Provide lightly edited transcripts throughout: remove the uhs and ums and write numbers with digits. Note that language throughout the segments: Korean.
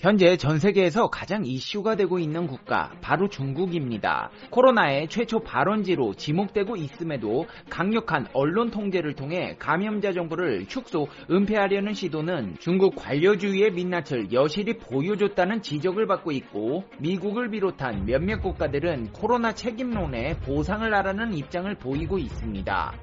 현재 전 세계에서 가장 이슈가 되고 있는 국가 바로 중국입니다. 코로나의 최초 발원지로 지목되고 있음에도 강력한 언론 통제를 통해 감염자 정보를 축소, 은폐하려는 시도는 중국 관료주의의 민낯을 여실히 보여줬다는 지적을 받고 있고, 미국을 비롯한 몇몇 국가들은 코로나 책임론에 보상을 하라는 입장을 보이고 있습니다.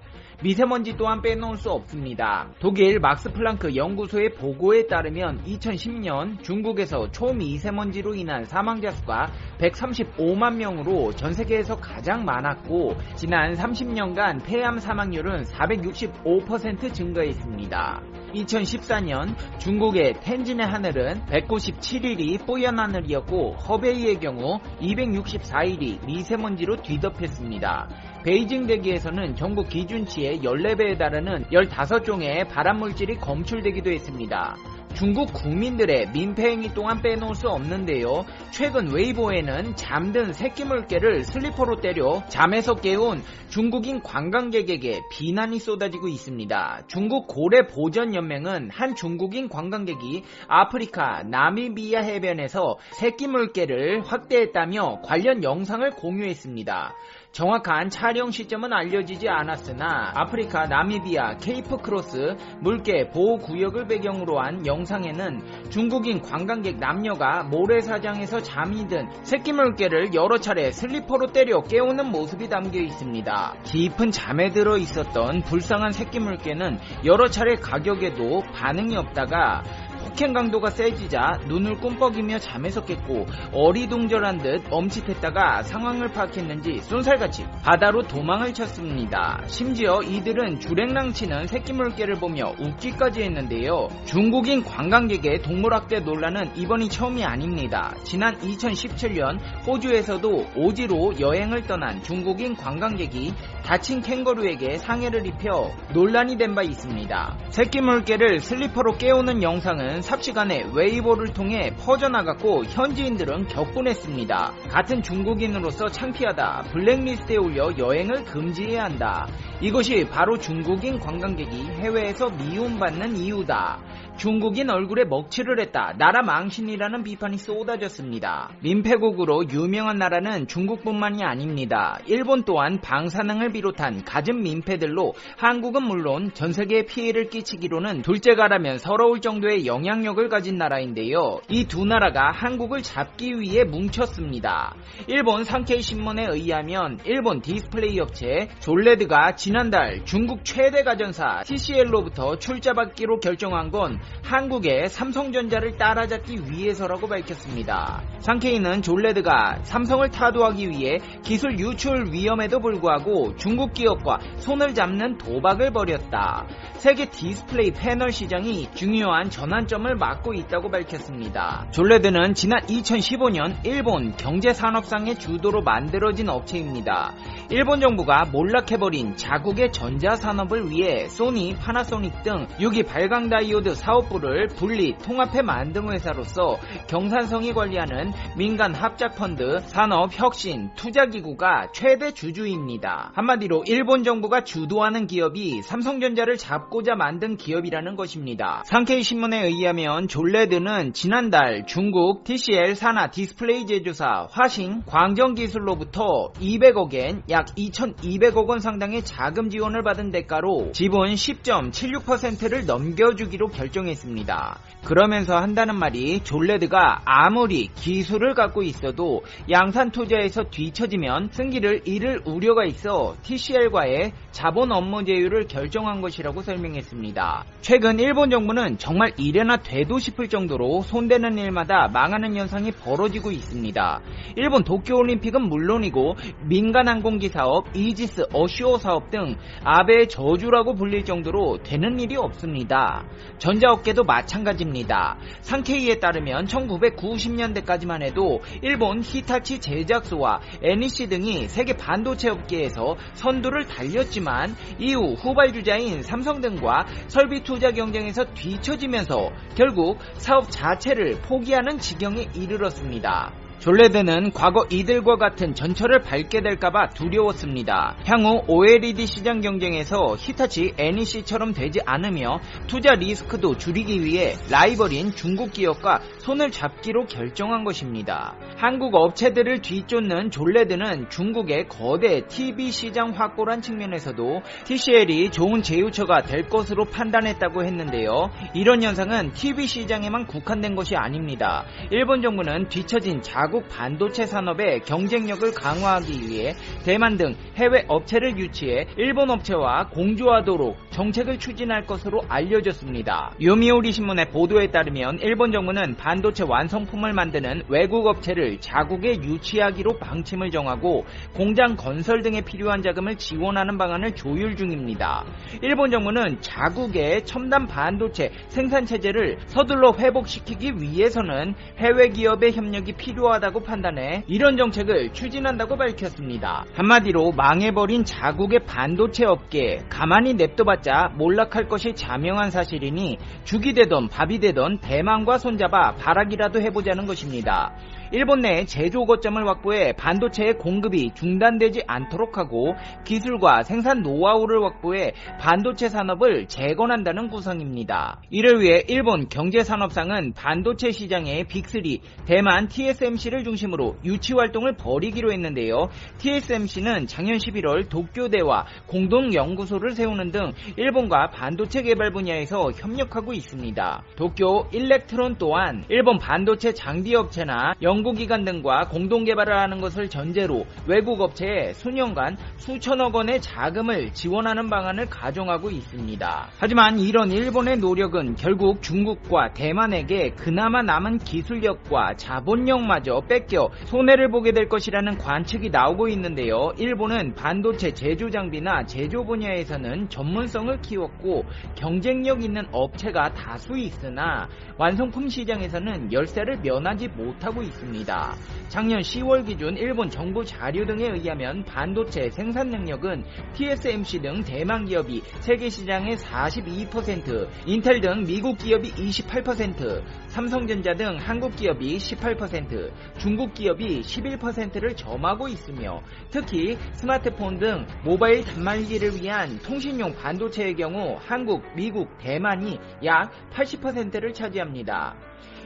미세먼지 또한 빼놓을 수 없습니다. 독일 막스 플랑크 연구소의 보고에 따르면 2010년 중국에서 초미세먼지로 인한 사망자 수가 135만 명으로 전 세계에서 가장 많았고, 지난 30년간 폐암 사망률은 465% 증가했습니다. 2014년 중국의 텐진의 하늘은 197일이 뽀얀 하늘이었고, 허베이의 경우 264일이 미세먼지로 뒤덮였습니다. 베이징 대기에서는 전국 기준치의 14배에 달하는 15종의 발암물질이 검출되기도 했습니다. 중국 국민들의 민폐행위 또한 빼놓을 수 없는데요. 최근 웨이보에는 잠든 새끼 물개를 슬리퍼로 때려 잠에서 깨운 중국인 관광객에게 비난이 쏟아지고 있습니다. 중국 고래보전연맹은 한 중국인 관광객이 아프리카 나미비아 해변에서 새끼 물개를 확대했다며 관련 영상을 공유했습니다. 정확한 촬영 시점은 알려지지 않았으나 아프리카 나미비아 케이프 크로스 물개 보호구역을 배경으로 한 영상에는 중국인 관광객 남녀가 모래사장에서 잠이 든 새끼 물개를 여러 차례 슬리퍼로 때려 깨우는 모습이 담겨 있습니다. 깊은 잠에 들어 있었던 불쌍한 새끼 물개는 여러 차례 가격에도 반응이 없다가 폭행 강도가 세지자 눈을 꿈뻑이며 잠에서 깼고, 어리둥절한 듯 멈칫했다가 상황을 파악했는지 쏜살같이 바다로 도망을 쳤습니다. 심지어 이들은 주랭랑치는 새끼 물개를 보며 웃기까지 했는데요. 중국인 관광객의 동물학대 논란은 이번이 처음이 아닙니다. 지난 2017년 호주에서도 오지로 여행을 떠난 중국인 관광객이 다친 캥거루에게 상해를 입혀 논란이 된 바 있습니다. 새끼 물개를 슬리퍼로 깨우는 영상은 삽시간에 웨이보를 통해 퍼져나갔고, 현지인들은 격분했습니다. 같은 중국인으로서 창피하다, 블랙리스트에 올려 여행을 금지해야 한다. 이것이 바로 중국인 관광객이 해외에서 미움받는 이유다. 중국인 얼굴에 먹칠을 했다, 나라 망신이라는 비판이 쏟아졌습니다. 민폐국으로 유명한 나라는 중국뿐만이 아닙니다. 일본 또한 방사능을 비롯한 갖은 민폐들로 한국은 물론 전 세계에 피해를 끼치기로는 둘째가라면 서러울 정도의 영향력을 가진 나라인데요. 이 두 나라가 한국을 잡기 위해 뭉쳤습니다. 일본 산케이 신문에 의하면 일본 디스플레이 업체 졸레드가 지난달 중국 최대 가전사 TCL로부터 출자받기로 결정한 건 한국의 삼성전자를 따라잡기 위해서라고 밝혔습니다. 산케이는 졸레드가 삼성을 타도하기 위해 기술 유출 위험에도 불구하고 중국 기업과 손을 잡는 도박을 벌였다. 세계 디스플레이 패널 시장이 중요한 전환점을 맞고 있다고 밝혔습니다. 졸레드는 지난 2015년 일본 경제산업상의 주도로 만들어진 업체입니다. 일본 정부가 몰락해버린 자국의 전자산업을 위해 소니, 파나소닉 등 유기 발광 다이오드 사업부를 분리, 통합해 만든 회사로서 경산성이 관리하는 민간 합작펀드 산업혁신 투자기구가 최대 주주입니다. 한마디로 일본 정부가 주도하는 기업이 삼성전자를 잡고자 만든 기업이라는 것입니다. 산케이 신문에 의하면 졸레드는 지난달 중국 TCL 산하 디스플레이 제조사 화신 광정기술로부터 200억엔 약 2,200억 원 상당의 자금 지원을 받은 대가로 지분 10.76%를 넘겨주기로 결정했습니다. 그러면서 한다는 말이 졸레드가 아무리 기술을 갖고 있어도 양산 투자에서 뒤처지면 승기를 잃을 우려가 있어 TCL과의 자본 업무 제휴를 결정한 것이라고 설명했습니다. 최근 일본 정부는 정말 이래나 돼도 싶을 정도로 손대는 일마다 망하는 현상이 벌어지고 있습니다. 일본 도쿄올림픽은 물론이고 민간 항공기 사업, 이지스 어쇼 사업 등 아베의 저주라고 불릴 정도로 되는 일이 없습니다. 전자업계도 마찬가지입니다. 산케이에 따르면 1990년대까지만 해도 일본 히타치 제작소와 NEC 등이 세계 반도체 업계에서 선두를 달렸지만 이후 후발주자인 삼성 등과 설비 투자 경쟁에서 뒤처지면서 결국 사업 자체를 포기하는 지경에 이르렀습니다. 졸레드는 과거 이들과 같은 전철을 밟게 될까봐 두려웠습니다. 향후 OLED 시장 경쟁에서 히타치, NEC처럼 되지 않으며 투자 리스크도 줄이기 위해 라이벌인 중국 기업과 손을 잡기로 결정한 것입니다. 한국 업체들을 뒤쫓는 졸레드는 중국의 거대 TV 시장 확보란 측면에서도 TCL이 좋은 제휴처가 될 것으로 판단했다고 했는데요. 이런 현상은 TV 시장에만 국한된 것이 아닙니다. 일본 정부는 뒤처진 자국 반도체 산업의 경쟁력을 강화하기 위해 대만 등 해외 업체를 유치해 일본 업체와 공조하도록 정책을 추진할 것으로 알려졌습니다. 요미우리 신문의 보도에 따르면 일본 정부는 반도체 완성품을 만드는 외국 업체를 자국에 유치하기로 방침을 정하고 공장 건설 등에 필요한 자금을 지원하는 방안을 조율 중입니다. 일본 정부는 자국의 첨단 반도체 생산 체제를 서둘러 회복시키기 위해서는 해외 기업의 협력이 필요하다고 판단해 이런 정책을 추진한다고 밝혔습니다. 한마디로 망해버린 자국의 반도체 업계 가만히 냅둬봤자 몰락할 것이 자명한 사실이니 죽이 되던 밥이 되던 대만과 손잡아 발악이라도 해보자는 것입니다. 일본 내 제조 거점을 확보해 반도체의 공급이 중단되지 않도록 하고 기술과 생산 노하우를 확보해 반도체 산업을 재건한다는 구상입니다. 이를 위해 일본 경제산업상은 반도체 시장의 빅3 대만 TSMC를 중심으로 유치 활동을 벌이기로 했는데요. TSMC는 작년 11월 도쿄대와 공동연구소를 세우는 등 일본과 반도체 개발 분야에서 협력하고 있습니다. 도쿄 일렉트론 또한 일본 반도체 장비업체나 연구기관 등과 공동개발을 하는 것을 전제로 외국 업체에 수년간 수천억 원의 자금을 지원하는 방안을 가정하고 있습니다. 하지만 이런 일본의 노력은 결국 중국과 대만에게 그나마 남은 기술력과 자본력마저 뺏겨 손해를 보게 될 것이라는 관측이 나오고 있는데요. 일본은 반도체 제조 장비나 제조 분야에서는 전문성을 키웠고 경쟁력 있는 업체가 다수 있으나 완성품 시장에서는 열세를 면하지 못하고 있습니다. 작년 10월 기준 일본 정부 자료 등에 의하면 반도체 생산 능력은 TSMC 등 대만 기업이 세계 시장의 42%, 인텔 등 미국 기업이 28%, 삼성전자 등 한국 기업이 18%, 중국 기업이 11%를 점하고 있으며 특히 스마트폰 등 모바일 단말기를 위한 통신용 반도체의 경우 한국, 미국, 대만이 약 80%를 차지합니다.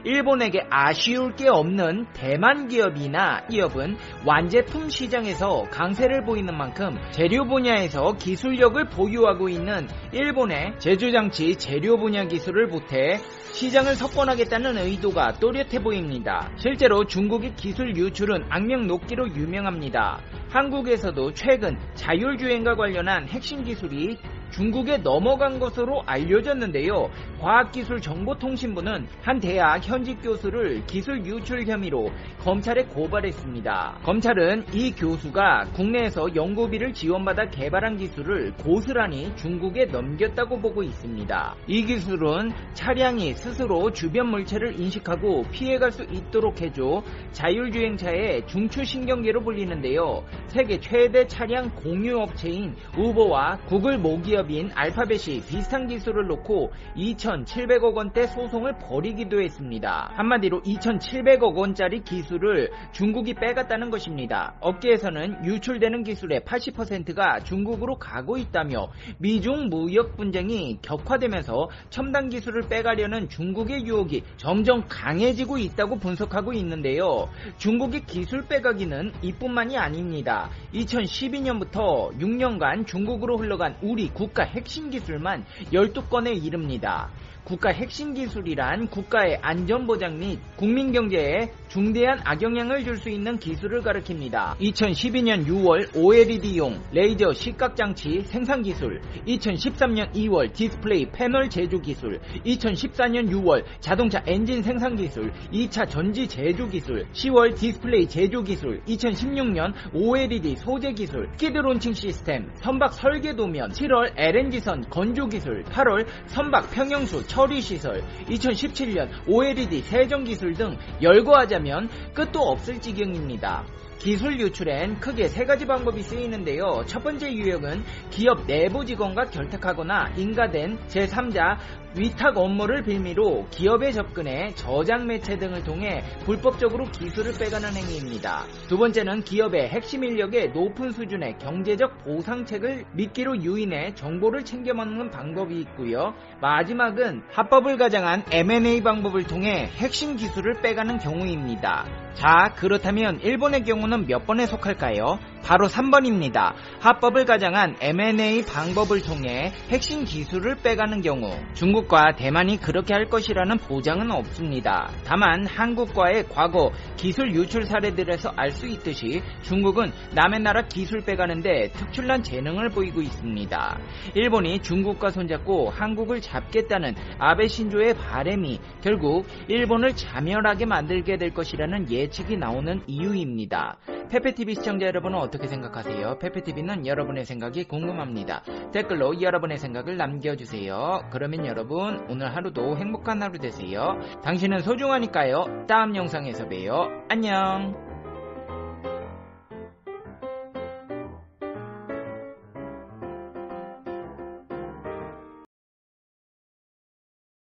일본에게 아쉬울 게 없는 대만 기업이나 기업은 완제품 시장에서 강세를 보이는 만큼 재료 분야에서 기술력을 보유하고 있는 일본의 제조장치 재료 분야 기술을 보태 시장을 석권하겠다는 의도가 또렷해 보입니다. 실제로 중국의 기술 유출은 악명 높기로 유명합니다. 한국에서도 최근 자율주행과 관련한 핵심 기술이 중국에 넘어간 것으로 알려졌는데요. 과학기술정보통신부는 한 대학 현직 교수를 기술 유출 혐의로 검찰에 고발했습니다. 검찰은 이 교수가 국내에서 연구비를 지원받아 개발한 기술을 고스란히 중국에 넘겼다고 보고 있습니다. 이 기술은 차량이 스스로 주변 물체를 인식하고 피해갈 수 있도록 해줘 자율주행차의 중추신경계로 불리는데요. 세계 최대 차량 공유업체인 우버와 구글 모기업인 알파벳이 비슷한 기술을 놓고 2,700억 원대 소송을 벌이기도 했습니다. 한마디로 2,700억 원짜리 기술을 중국이 빼갔다는 것입니다. 업계에서는 유출되는 기술의 80%가 중국으로 가고 있다며 미중 무역 분쟁이 격화되면서 첨단 기술을 빼가려는 중국의 유혹이 점점 강해지고 있다고 분석하고 있는데요. 중국의 기술 빼가기는 이뿐만이 아닙니다. 2012년부터 6년간 중국으로 흘러간 우리 국가 핵심 기술만 12건에 이릅니다. 국가 핵심 기술이란 국가의 안전보장 및 국민 경제에 중대한 악영향을 줄 수 있는 기술을 가리킵니다. 2012년 6월 OLED용 레이저 시각장치 생산 기술, 2013년 2월 디스플레이 패널 제조 기술, 2014년 6월 자동차 엔진 생산 기술, 2차 전지 제조 기술, 10월 디스플레이 제조 기술, 2016년 OLED 소재 기술, 스키드 론칭 시스템, 선박 설계 도면, 7월 LNG선 건조 기술, 8월 선박 평형수 처리 시설, 2017년 OLED 세정 기술 등 열거하자면 끝도 없을 지경입니다. 기술 유출엔 크게 세 가지 방법이 쓰이는데요. 첫 번째 유형은 기업 내부 직원과 결탁하거나 인가된 제3자 위탁 업무를 빌미로 기업에 접근해 저장 매체 등을 통해 불법적으로 기술을 빼가는 행위입니다. 두 번째는 기업의 핵심 인력의 높은 수준의 경제적 보상책을 미끼로 유인해 정보를 챙겨먹는 방법이 있고요. 마지막은 합법을 가장한 M&A 방법을 통해 핵심 기술을 빼가는 경우입니다. 자, 그렇다면 일본의 경우는 몇 번에 속할까요? 바로 3번입니다. 합법을 가장한 M&A 방법을 통해 핵심 기술을 빼가는 경우. 중국과 대만이 그렇게 할 것이라는 보장은 없습니다. 다만 한국과의 과거 기술 유출 사례들에서 알 수 있듯이 중국은 남의 나라 기술 빼가는데 특출난 재능을 보이고 있습니다. 일본이 중국과 손잡고 한국을 잡겠다는 아베 신조의 바람이 결국 일본을 자멸하게 만들게 될 것이라는 예측이 나오는 이유입니다. 페페TV 시청자 여러분은 어떻게 생각하세요? 페페TV는 여러분의 생각이 궁금합니다. 댓글로 여러분의 생각을 남겨주세요. 그러면 여러분 오늘 하루도 행복한 하루 되세요. 당신은 소중하니까요. 다음 영상에서 봬요. 안녕.